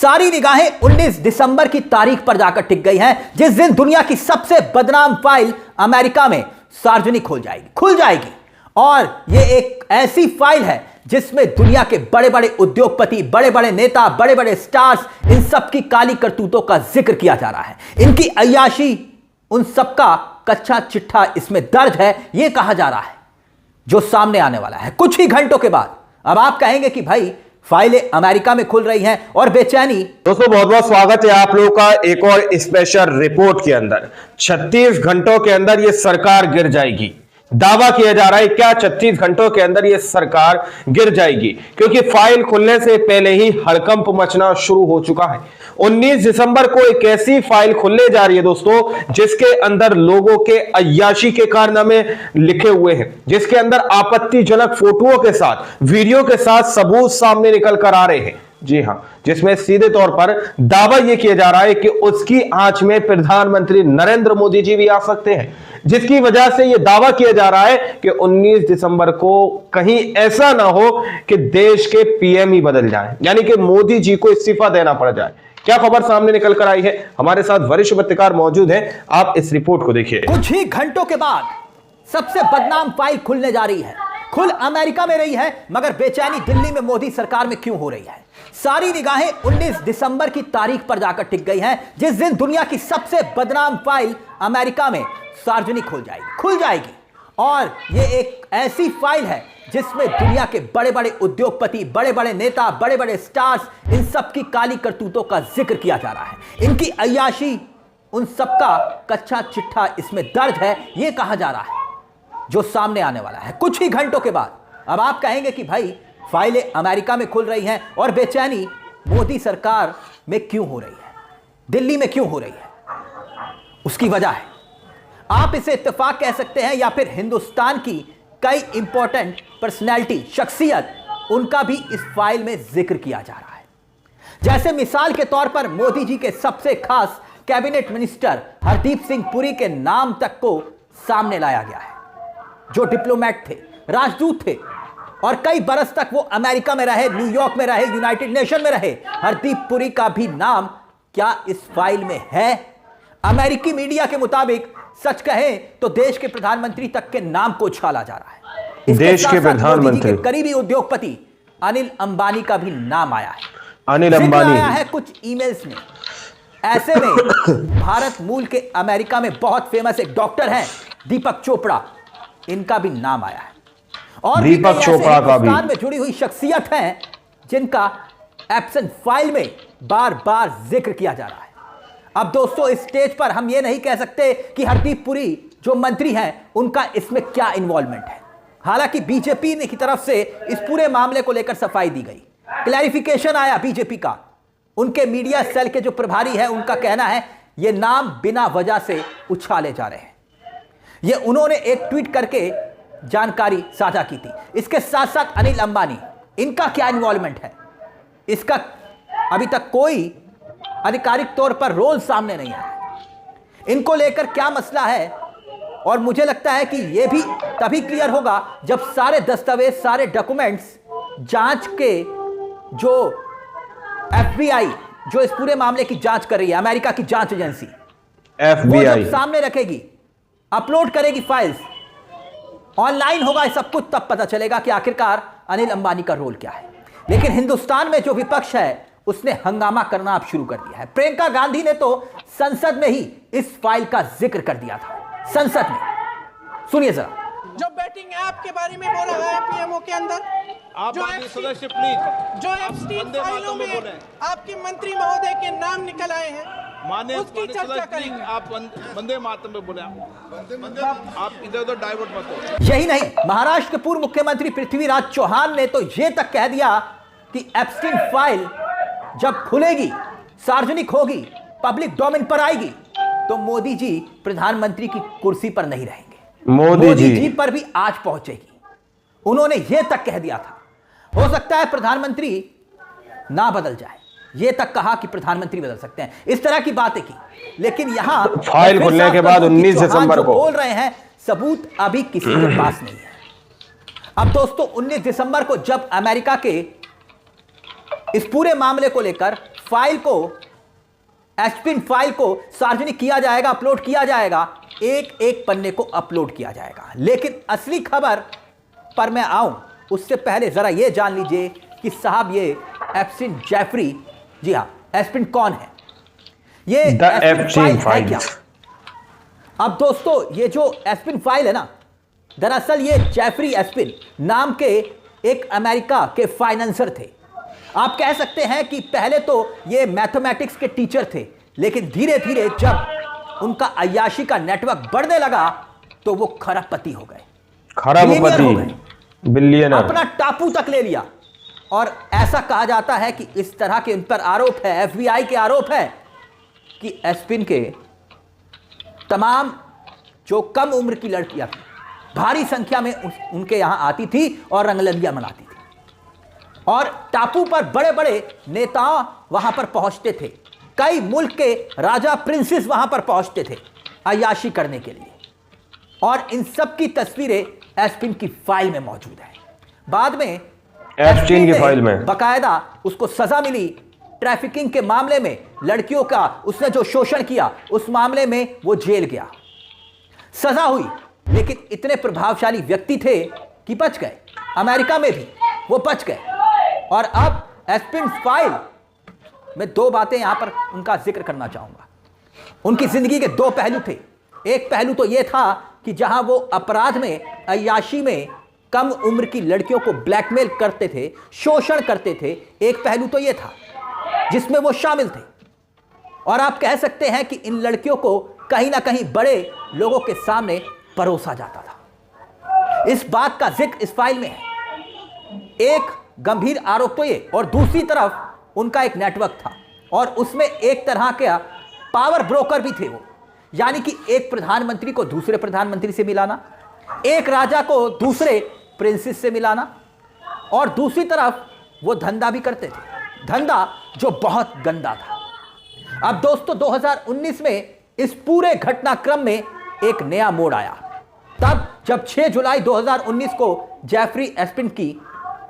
सारी निगाहें 19 दिसंबर की तारीख पर जाकर टिक गई हैं, जिस दिन दुनिया की सबसे बदनाम फाइल अमेरिका में सार्वजनिक खुल जाएगी। और यह एक ऐसी फाइल है जिसमें दुनिया के बड़े बड़े उद्योगपति, बड़े बड़े नेता, बड़े बड़े स्टार्स, इन सब की काली करतूतों का जिक्र किया जा रहा है। इनकी अय्याशी, उन सबका कच्चा चिट्ठा इसमें दर्ज है, यह कहा जा रहा है, जो सामने आने वाला है कुछ ही घंटों के बाद। अब आप कहेंगे कि भाई फाइलें अमेरिका में खुल रही हैं और बेचैनी। दोस्तों बहुत बहुत स्वागत है आप लोगों का एक और स्पेशल रिपोर्ट के अंदर। 36 घंटों के अंदर यह सरकार गिर जाएगी, दावा किया जा रहा है। क्या 36 घंटों के अंदर यह सरकार गिर जाएगी? क्योंकि फाइल खुलने से पहले ही हड़कंप मचना शुरू हो चुका है। 19 दिसंबर को एक ऐसी फाइल खुलने जा रही है दोस्तों, जिसके अंदर लोगों के अय्याशी के कारनामे लिखे हुए हैं, जिसके अंदर आपत्तिजनक फोटोओं के साथ, वीडियो के साथ सबूत सामने निकल कर आ रहे हैं। जी हां, जिसमें सीधे तौर पर दावा यह किया जा रहा है कि उसकी आंच में प्रधानमंत्री नरेंद्र मोदी जी भी आ सकते हैं, जिसकी वजह से यह दावा किया जा रहा है कि 19 दिसंबर को कहीं ऐसा ना हो कि देश के पीएम ही बदल जाए, यानी कि मोदी जी को इस्तीफा देना पड़ जाए। क्या खबर सामने निकल कर आई है? हमारे साथ वरिष्ठ पत्रकार मौजूद हैं, आप इस रिपोर्ट को देखिए। कुछ ही घंटों के बाद सबसे बदनाम फाइल खुलने जा रही है। खुल अमेरिका में रही है, मगर बेचैनी दिल्ली में मोदी सरकार में क्यों हो रही है? सारी निगाहें 19 दिसंबर की तारीख पर जाकर टिक गई हैं, जिस दिन दुनिया की सबसे बदनाम फाइल अमेरिका में सार्वजनिक खुल जाएगी। और यह एक ऐसी फाइल है जिसमें दुनिया के बड़े बड़े उद्योगपति, बड़े बड़े नेता, बड़े बड़े स्टार्स, इन सब की काली करतूतों का जिक्र किया जा रहा है। इनकी अय्याशी, उन सबका कच्चा चिट्ठा इसमें दर्ज है, यह कहा जा रहा है, जो सामने आने वाला है कुछ ही घंटों के बाद। अब आप कहेंगे कि भाई फाइलें अमेरिका में खुल रही हैं और बेचैनी मोदी सरकार में क्यों हो रही है, दिल्ली में क्यों हो रही है? उसकी वजह है, आप इसे इत्तेफाक कह सकते हैं या फिर हिंदुस्तान की कई इंपॉर्टेंट पर्सनैलिटी, शख्सियत, उनका भी इस फाइल में जिक्र किया जा रहा है। जैसे मिसाल के तौर पर मोदी जी के सबसे खास कैबिनेट मिनिस्टर हरदीप सिंह पुरी के नाम तक को सामने लाया गया है, जो डिप्लोमेट थे, राजदूत थे और कई बरस तक वो अमेरिका में रहे, न्यूयॉर्क में रहे, यूनाइटेड नेशन में रहे। हरदीप पुरी का भी नाम क्या इस फाइल में है? अमेरिकी मीडिया के मुताबिक सच कहें तो देश के प्रधानमंत्री तक के नाम को उछाला जा रहा है। देश के प्रधानमंत्री, करीबी उद्योगपति अनिल अंबानी का भी नाम आया है। अनिल अंबानी आया है कुछ ईमेल्स में। ऐसे में भारत मूल के अमेरिका में बहुत फेमस एक डॉक्टर हैं दीपक चोपड़ा, इनका भी नाम आया है। और दीपक चोपड़ा का भी में जुड़ी हुई शख्सियत हैं जिनका एब्सेंट फाइल में बार बार जिक्र किया जा रहा है। अब दोस्तों इस स्टेज पर हम ये नहीं कह सकते कि हरदीप पुरी जो मंत्री हैं उनका इसमें क्या इन्वॉल्वमेंट है। हालांकि बीजेपी की तरफ से इस पूरे मामले को लेकर सफाई दी गई, क्लैरिफिकेशन आया बीजेपी का। उनके मीडिया सेल के जो प्रभारी है उनका कहना है ये नाम बिना वजह से उछाले जा रहे हैं। ये उन्होंने एक ट्वीट करके जानकारी साझा की थी। इसके साथ साथ अनिल अंबानी, इनका क्या इन्वॉल्वमेंट है, इसका अभी तक कोई आधिकारिक तौर पर रोल सामने नहीं आया। इनको लेकर क्या मसला है, और मुझे लगता है कि यह भी तभी क्लियर होगा जब सारे दस्तावेज, सारे डॉक्यूमेंट्स जांच के, जो FBI जो इस पूरे मामले की जांच कर रही है, अमेरिका की जांच एजेंसी FBI सामने रखेगी, अपलोड करेगी फाइल्स, ऑनलाइन होगा सब कुछ, तब पता चलेगा कि आखिरकार अनिल अंबानी का रोल क्या है। लेकिन हिंदुस्तान में जो विपक्ष है उसने हंगामा करना अब शुरू कर दिया है। प्रियंका गांधी ने तो संसद में ही इस फाइल का जिक्र कर दिया था, संसद में। सुनिए जरा। जो बैटिंग ऐप के बारे में बोला है पीएमओ के अंदर, आप सदस्य प्लीज, जो एप्स्टीन फाइलों में आपके मंत्री महोदय के नाम निकल आए हैं, माने उसकी चर्चा करेंगे। आप वंदे मातरम में बोले, आप इधर उधर डाइवर्ट मत हो। यही नहीं, महाराष्ट्र के पूर्व मुख्यमंत्री पृथ्वीराज चौहान ने तो यह तक कह दिया कि एप्स्टीन फाइल जब खुलेगी, सार्वजनिक होगी, पब्लिक डोमेन पर आएगी, तो मोदी जी प्रधानमंत्री की कुर्सी पर नहीं रहेंगे, मोदी जी पर भी आज पहुंचेगी। उन्होंने यह तक कह दिया था। हो सकता है प्रधानमंत्री ना बदल जाए, यह तक कहा कि प्रधानमंत्री बदल सकते हैं, इस तरह की बातें की। लेकिन यहां फाइल खुलने के बाद 19 दिसंबर को बोल रहे हैं, सबूत अभी किसी के पास नहीं है। अब दोस्तों 19 दिसंबर को जब अमेरिका के इस पूरे मामले को लेकर फाइल को, एस्पिन फाइल को सार्वजनिक किया जाएगा, अपलोड किया जाएगा, एक एक पन्ने को अपलोड किया जाएगा। लेकिन असली खबर पर मैं आऊं उससे पहले जरा यह जान लीजिए कि साहब ये एप्स्टीन जेफरी, जी हां, एस्पिन कौन है, ये एस्पिन फाइल है क्या? अब दोस्तों ये जो एस्पिन फाइल है ना, दरअसल ये जेफरी एस्पिन नाम के एक अमेरिका के फाइनेंसर थे। आप कह सकते हैं कि पहले तो ये मैथमेटिक्स के टीचर थे, लेकिन धीरे धीरे जब उनका अय्याशी का नेटवर्क बढ़ने लगा तो वो खरबपति हो गए, बिलियनर, अपना टापू तक ले लिया। और ऐसा कहा जाता है कि इस तरह के उन पर आरोप है, एफबीआई के आरोप है कि एस्पिन के तमाम जो कम उम्र की लड़कियां थी भारी संख्या में उनके यहां आती थी और रंगललियां मनाती थी, और टापू पर बड़े बड़े नेता वहां पर पहुंचते थे, कई मुल्क के राजा प्रिंसेस वहां पर पहुंचते थे अय्याशी करने के लिए। और इन सब की तस्वीरें एस्पिन की फाइल में मौजूद है। बाद में एस्पिन की फाइल में बकायदा उसको सजा मिली ट्रैफिकिंग के मामले में, लड़कियों का उसने जो शोषण किया उस मामले में वो जेल गया, सजा हुई। लेकिन इतने प्रभावशाली व्यक्ति थे कि बच गए, अमेरिका में भी वो बच गए। और अब एस्पिन फाइल में दो बातें यहां पर उनका जिक्र करना चाहूंगा। उनकी जिंदगी के दो पहलू थे। एक पहलू तो यह था कि जहां वो अपराध में, अय्याशी में कम उम्र की लड़कियों को ब्लैकमेल करते थे, शोषण करते थे, एक पहलू तो यह था जिसमें वो शामिल थे। और आप कह सकते हैं कि इन लड़कियों को कहीं ना कहीं बड़े लोगों के सामने परोसा जाता था। इस बात का जिक्र इस फाइल में है। एक गंभीर आरोप तो ये, और दूसरी तरफ उनका एक नेटवर्क था और उसमें एक तरह का पावर ब्रोकर भी थे वो, यानी कि एक प्रधानमंत्री को दूसरे प्रधानमंत्री से मिलाना, एक राजा को दूसरे प्रिंसेस से मिलाना, और दूसरी तरफ वो धंधा भी करते थे, धंधा जो बहुत गंदा था। अब दोस्तों 2019 में इस पूरे घटनाक्रम में एक नया मोड़ आया, तब जब 6 जुलाई 2019 को जेफरी एस्पिन की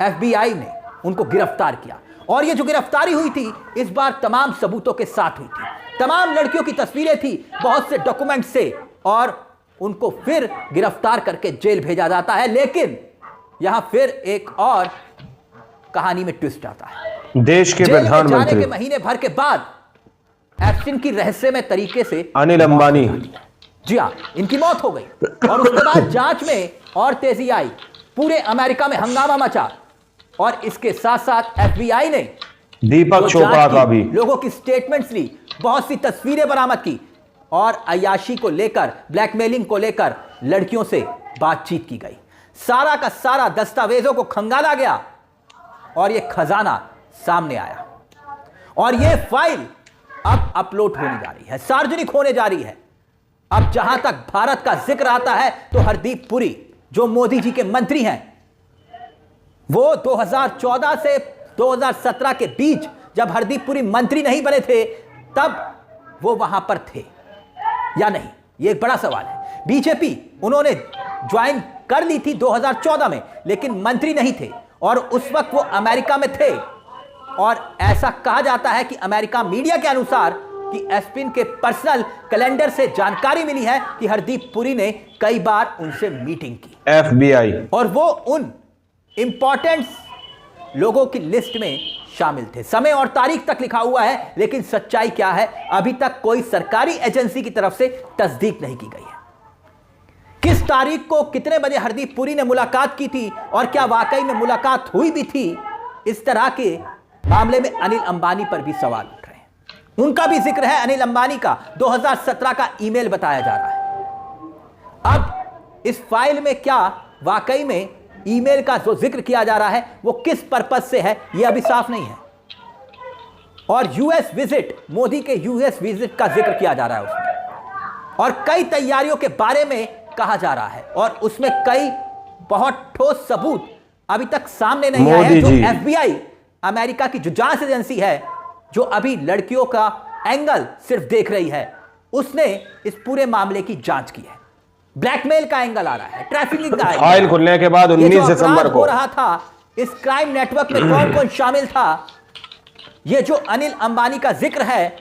एफबीआई ने उनको गिरफ्तार किया। और ये जो गिरफ्तारी हुई थी इस बार तमाम सबूतों के साथ हुई थी, तमाम लड़कियों की तस्वीरें थी, बहुत से डॉक्यूमेंट से, और उनको फिर गिरफ्तार करके जेल भेजा जाता है। लेकिन यहां फिर एक और कहानी में ट्विस्ट आता है। देश के प्रधानमंत्री के महीने भर के बाद एप्स्टीन की रहस्यमय तरीके से अनिल अंबानी, जी हां, इनकी मौत हो गई। और उसके बाद जांच में और तेजी आई, पूरे अमेरिका में हंगामा मचा, और इसके साथ साथ एफबीआई ने दीपक चोपड़ा का भी लोगों की स्टेटमेंट्स ली, बहुत सी तस्वीरें बरामद की, और अय्याशी को लेकर, ब्लैकमेलिंग को लेकर लड़कियों से बातचीत की गई। सारा का सारा दस्तावेजों को खंगाला गया और यह खजाना सामने आया। और यह फाइल अब अपलोड होने जा रही है, सार्वजनिक होने जा रही है। अब जहां तक भारत का जिक्र आता है तो हरदीप पुरी, जो मोदी जी के मंत्री हैं, वो 2014 से 2017 के बीच जब हरदीप पुरी मंत्री नहीं बने थे तब वो वहां पर थे या नहीं, ये एक बड़ा सवाल है। बीजेपी उन्होंने ज्वाइन कर ली थी 2014 में, लेकिन मंत्री नहीं थे, और उस वक्त वो अमेरिका में थे। और ऐसा कहा जाता है कि अमेरिका मीडिया के अनुसार कि एस्पिन के पर्सनल कैलेंडर से जानकारी मिली है कि हरदीप पुरी ने कई बार उनसे मीटिंग की, एफबीआई, और वो उन इंपॉर्टेंट लोगों की लिस्ट में शामिल थे। समय और तारीख तक लिखा हुआ है, लेकिन सच्चाई क्या है अभी तक कोई सरकारी एजेंसी की तरफ से तस्दीक नहीं की गई है। किस तारीख को, कितने बजे हरदीप पुरी ने मुलाकात की थी, और क्या वाकई में मुलाकात हुई भी थी, इस तरह के मामले में अनिल अंबानी पर भी सवाल उठ रहे हैं। उनका भी जिक्र है, अनिल अंबानी का 2017 का ईमेल बताया जा रहा है। अब इस फाइल में क्या वाकई में ईमेल का जो जिक्र किया जा रहा है वो किस पर्पस से है, यह अभी साफ नहीं है। और यूएस विजिट, मोदी के यूएस विजिट का जिक्र किया जा रहा है उसमें, और कई तैयारियों के बारे में कहा जा रहा है, और उसमें कई बहुत ठोस सबूत अभी तक सामने नहीं आए हैं। जो एफबीआई, अमेरिका की जो जांच एजेंसी है, जो अभी लड़कियों का एंगल सिर्फ देख रही है, उसने इस पूरे मामले की जांच की है। ब्लैकमेल का एंगल आ रहा है, ट्रैफिकिंग का फाइल खुलने के बाद 19 दिसंबर को हो रहा था, इस क्राइम नेटवर्क में कौन कौन शामिल था, ये जो अनिल अंबानी का जिक्र है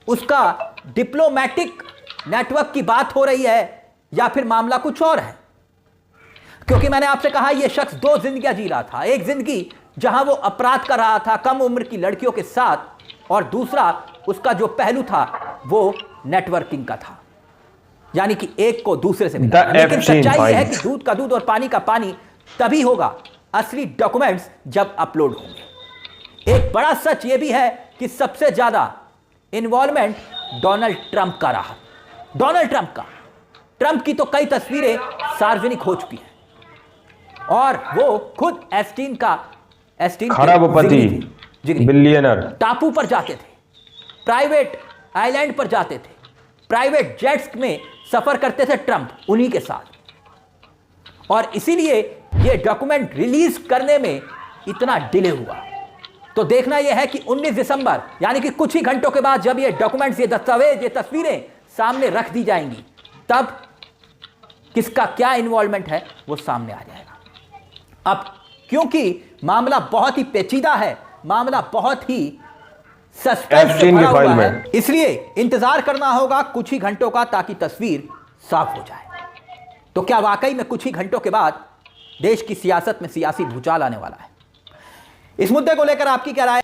उसका डिप्लोमैटिक नेटवर्क की बात हो रही है या फिर मामला कुछ और है? क्योंकि मैंने आपसे कहा यह शख्स दो जिंदगियां जी रहा था। एक जिंदगी जहां वो अपराध कर रहा था कम उम्र की लड़कियों के साथ, और दूसरा उसका जो पहलू था वो नेटवर्किंग का था, यानी कि एक को दूसरे से मिला। लेकिन सच्चाई यह है कि दूध का दूध और पानी का पानी तभी होगा असली डॉक्यूमेंट्स जब अपलोड होंगे। एक बड़ा सच यह भी है कि सबसे ज्यादा इन्वॉल्वमेंट डोनाल्ड ट्रंप का रहा। डोनाल्ड ट्रंप का, ट्रंप की तो कई तस्वीरें सार्वजनिक हो चुकी हैं और वो खुद एस्टीन खरबपति बिलियनर टापू पर जाते थे, प्राइवेट आइलैंड पर जाते थे, प्राइवेट जेट्स में सफर करते थे ट्रंप उन्हीं के साथ, और इसीलिए ये डॉक्यूमेंट रिलीज करने में इतना डिले हुआ। तो देखना यह है कि 19 दिसंबर यानी कि कुछ ही घंटों के बाद जब ये डॉक्यूमेंट्स, ये दस्तावेज, ये तस्वीरें सामने रख दी जाएंगी, तब किसका क्या इन्वॉल्वमेंट है वो सामने आ जाएगा। अब क्योंकि मामला बहुत ही पेचीदा है, मामला बहुत ही सस्पेंस से भरा हुआ है, इसलिए इंतजार करना होगा कुछ ही घंटों का ताकि तस्वीर साफ हो जाए। तो क्या वाकई में कुछ ही घंटों के बाद देश की सियासत में सियासी भूचाल आने वाला है? इस मुद्दे को लेकर आपकी क्या राय?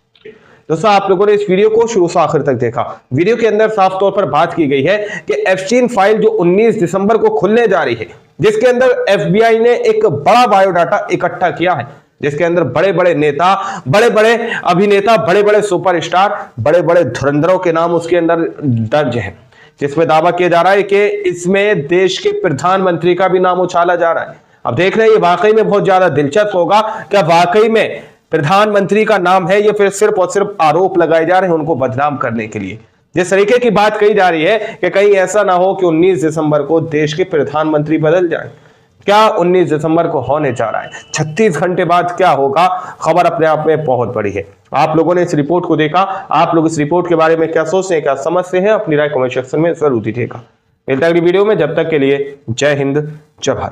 दोस्तों, आप लोगों ने इस वीडियो को शुरू से आखिर तक देखा। वीडियो के अंदर साफ तौर पर बात की गई है कि एप्स्टीन फाइल जो 19 दिसंबर को खुलने जा रही है, जिसके अंदर एफबीआई ने एक बड़ा बायोडाटा इकट्ठा किया है, जिसके अंदर बड़े बड़े नेता, बड़े बड़े अभिनेता, बड़े बड़े सुपरस्टार, बड़े बड़े धुरंधरों के नाम उसके अंदर दर्ज है, जिसमें दावा किया जा रहा है कि इसमें देश के प्रधानमंत्री का भी नाम उछाला जा रहा है। अब देख रहे हैं ये वाकई में बहुत ज्यादा दिलचस्प होगा। क्या वाकई में प्रधानमंत्री का नाम है या फिर सिर्फ और सिर्फ आरोप लगाए जा रहे हैं उनको बदनाम करने के लिए? जिस तरीके की बात कही जा रही है कि कहीं ऐसा ना हो कि 19 दिसंबर को देश के प्रधानमंत्री बदल जाए। क्या 19 दिसंबर को होने जा रहा है? 36 घंटे बाद क्या होगा? खबर अपने आप में बहुत बड़ी है। आप लोगों ने इस रिपोर्ट को देखा, आप लोग इस रिपोर्ट के बारे में क्या सोचते हैं, क्या समझते हैं? अपनी राय कमेंट सेक्शन में जरूर दीजिएगा। मिलता है अगली वीडियो में, जब तक के लिए जय हिंद, जय भारत।